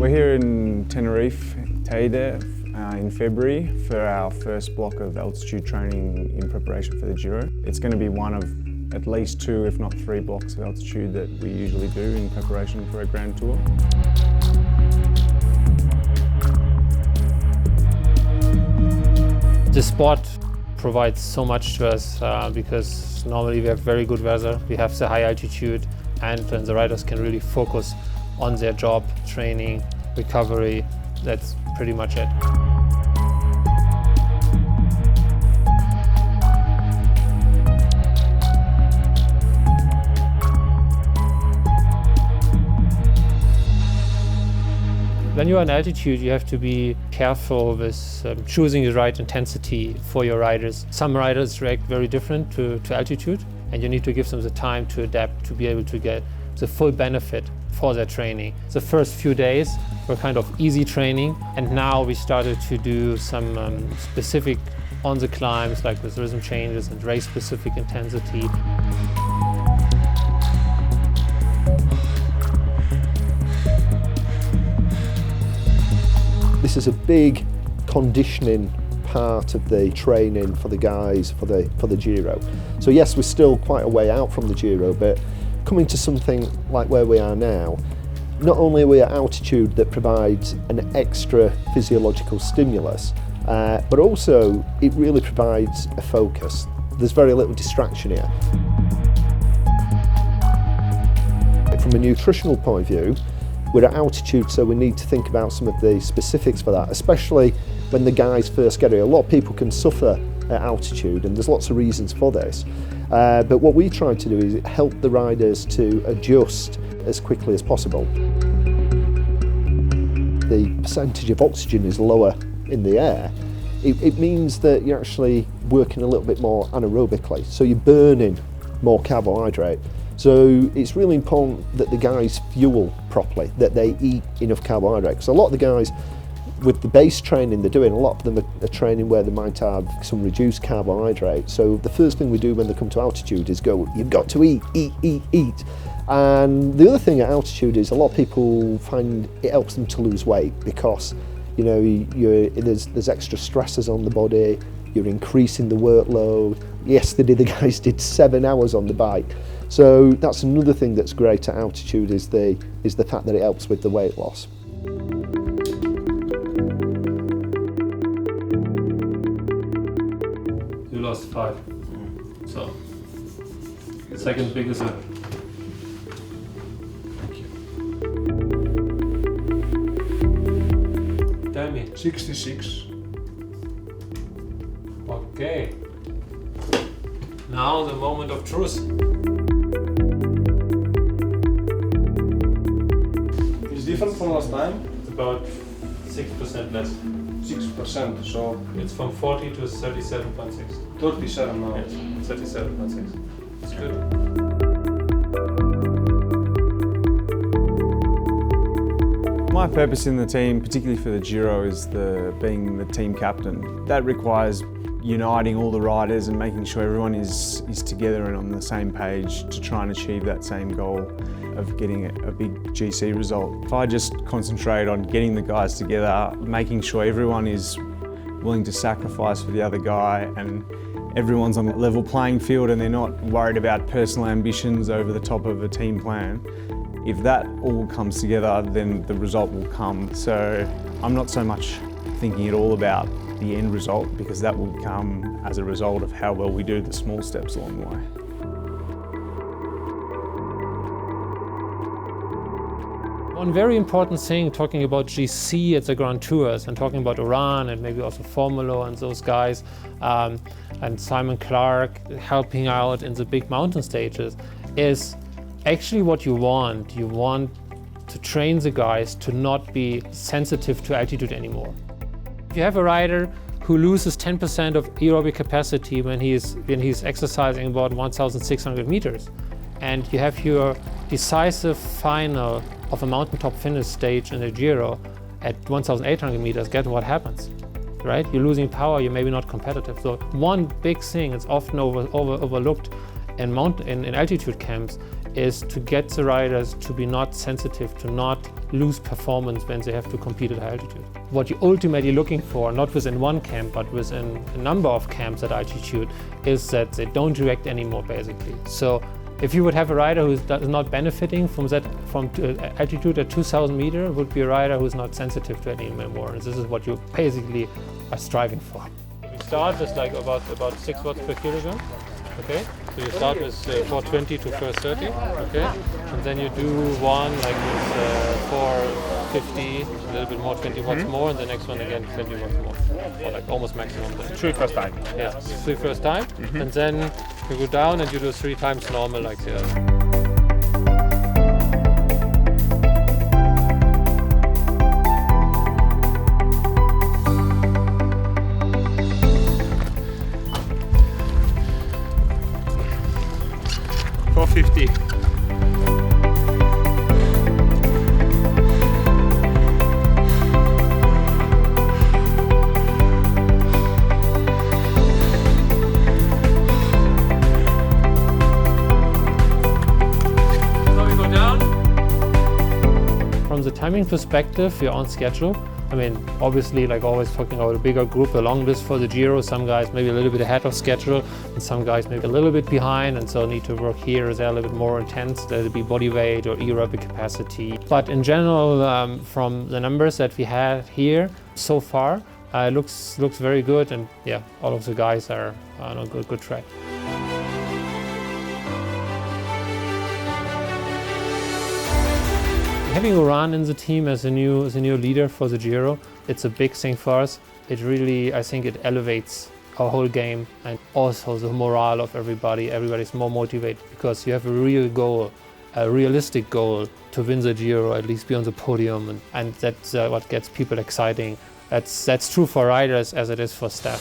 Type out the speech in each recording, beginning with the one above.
We're here in Tenerife, Teide, in February for our first block of altitude training in preparation for the Giro. It's going to be one of at least 2, if not 3 blocks of altitude that we usually do in preparation for a Grand Tour. The sport provides so much to us because normally we have very good weather, we have the high altitude, and the riders can really focus on their job, training, recovery. That's pretty much it. When you're on altitude, you have to be careful with choosing the right intensity for your riders. Some riders react very different to altitude, and you need to give them the time to adapt to be able to get the full benefit for their training. The first few days were kind of easy training, and now we started to do some specific on the climbs, like with rhythm changes and race-specific intensity. This is a big conditioning part of the training for the guys for the Giro. So yes, we're still quite a way out from the Giro, but coming to something like where we are now, not only are we at altitude that provides an extra physiological stimulus, but also it really provides a focus. There's very little distraction here. From a nutritional point of view, we're at altitude, so we need to think about some of the specifics for that, especially when the guys first get here. A lot of people can suffer at altitude, and there's lots of reasons for this. But what we try to do is help the riders to adjust as quickly as possible. The percentage of oxygen is lower in the air. It means that you're actually working a little bit more anaerobically, so you're burning more carbohydrate. So it's really important that the guys fuel properly, that they eat enough carbohydrate. So a lot of the guys, with the base training they're doing, a lot of them are training where they might have some reduced carbohydrate. So the first thing we do when they come to altitude is go, you've got to eat. And the other thing at altitude is a lot of people find it helps them to lose weight because, you know, there's extra stresses on the body, you're increasing the workload. Yesterday the guys did 7 hours on the bike. So that's another thing that's great at altitude is the fact that it helps with the weight loss. You lost 5. So, second biggest. Thank you. Tell me. 66. Okay. Now the moment of truth. It's different from last time? It's about 6% less. 6%, so It's from 40 to 37.6. 37 now. Yes, 37.6. It's good. My purpose in the team, particularly for the Giro, is being the team captain. That requires uniting all the riders and making sure everyone is together and on the same page to try and achieve that same goal of getting a big GC result. If I just concentrate on getting the guys together, making sure everyone is willing to sacrifice for the other guy and everyone's on a level playing field and they're not worried about personal ambitions over the top of a team plan, if that all comes together, then the result will come. So I'm not so much thinking at all about the end result because that will come as a result of how well we do the small steps along the way. One very important thing talking about GC at the Grand Tours and talking about Urán and maybe also Formula and those guys and Simon Clarke helping out in the big mountain stages is actually what you want. You want to train the guys to not be sensitive to altitude anymore. If you have a rider who loses 10% of aerobic capacity when he's exercising about 1,600 meters, and you have your decisive final of a mountaintop finish stage in the Giro at 1,800 meters, guess what happens, right? You're losing power, you're maybe not competitive. So one big thing that's often overlooked in altitude camps is to get the riders to be not sensitive, to not lose performance when they have to compete at high altitude. What you're ultimately looking for, not within one camp, but within a number of camps at altitude, is that they don't react anymore, basically. So if you would have a rider who is not benefiting from altitude at 2,000 meters, it would be a rider who is not sensitive to any more. And this is what you basically are striving for. We start with like about 6 watts per kilogram. Okay, so you start with 420 to 430, okay, and then you do one like with 450, a little bit more, 20 watts more, and the next one again 20 watts more, or like almost maximum. 3 first time. Yeah, 3 first time, and then you go down and you do 3 times normal like the other. From the timing perspective, we're on schedule. I mean, obviously, like always talking about a bigger group, the longest for the Giro, some guys maybe a little bit ahead of schedule, and some guys maybe a little bit behind, and so need to work here. They're a little bit more intense. There'll be body weight or aerobic capacity. But in general, from the numbers that we had here so far, looks very good, and yeah, all of the guys are on a good track. Having Urán in the team as a new leader for the Giro, it's a big thing for us. It really, I think it elevates our whole game, and also the morale of everybody. Everybody's more motivated because you have a real goal, a realistic goal to win the Giro, at least be on the podium, and that's what gets people exciting. That's true for riders as it is for staff.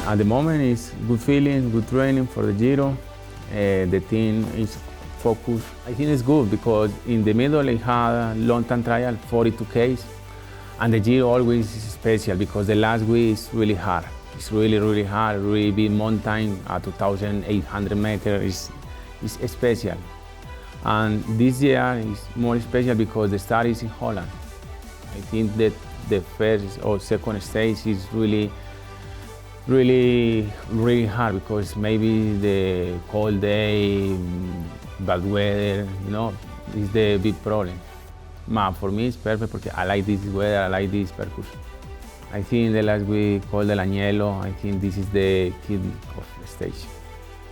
At the moment, it's good feeling, good training for the Giro. The team is focused. I think it's good because in the middle I had a long-time trial, 42 Ks, and the Giro always is special because the last week is really hard. It's really hard, really big mountain at 2,800 meters is special. And this year is more special because the start is in Holland. I think that the first or second stage is really hard because maybe the cold day, bad weather, is the big problem. But for me it's perfect because I like this weather, I like this percussion. I think the last week called the Añelo, I think this is the key of the stage.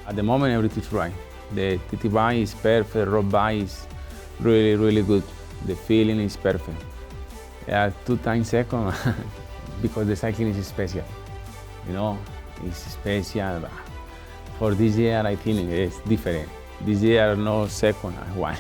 At the moment everything's right. The TT bike is perfect, road bike is really good. The feeling is perfect. 2 times second because the cycling is special. It's special. But for this year, I think it's different. This year, no second, one.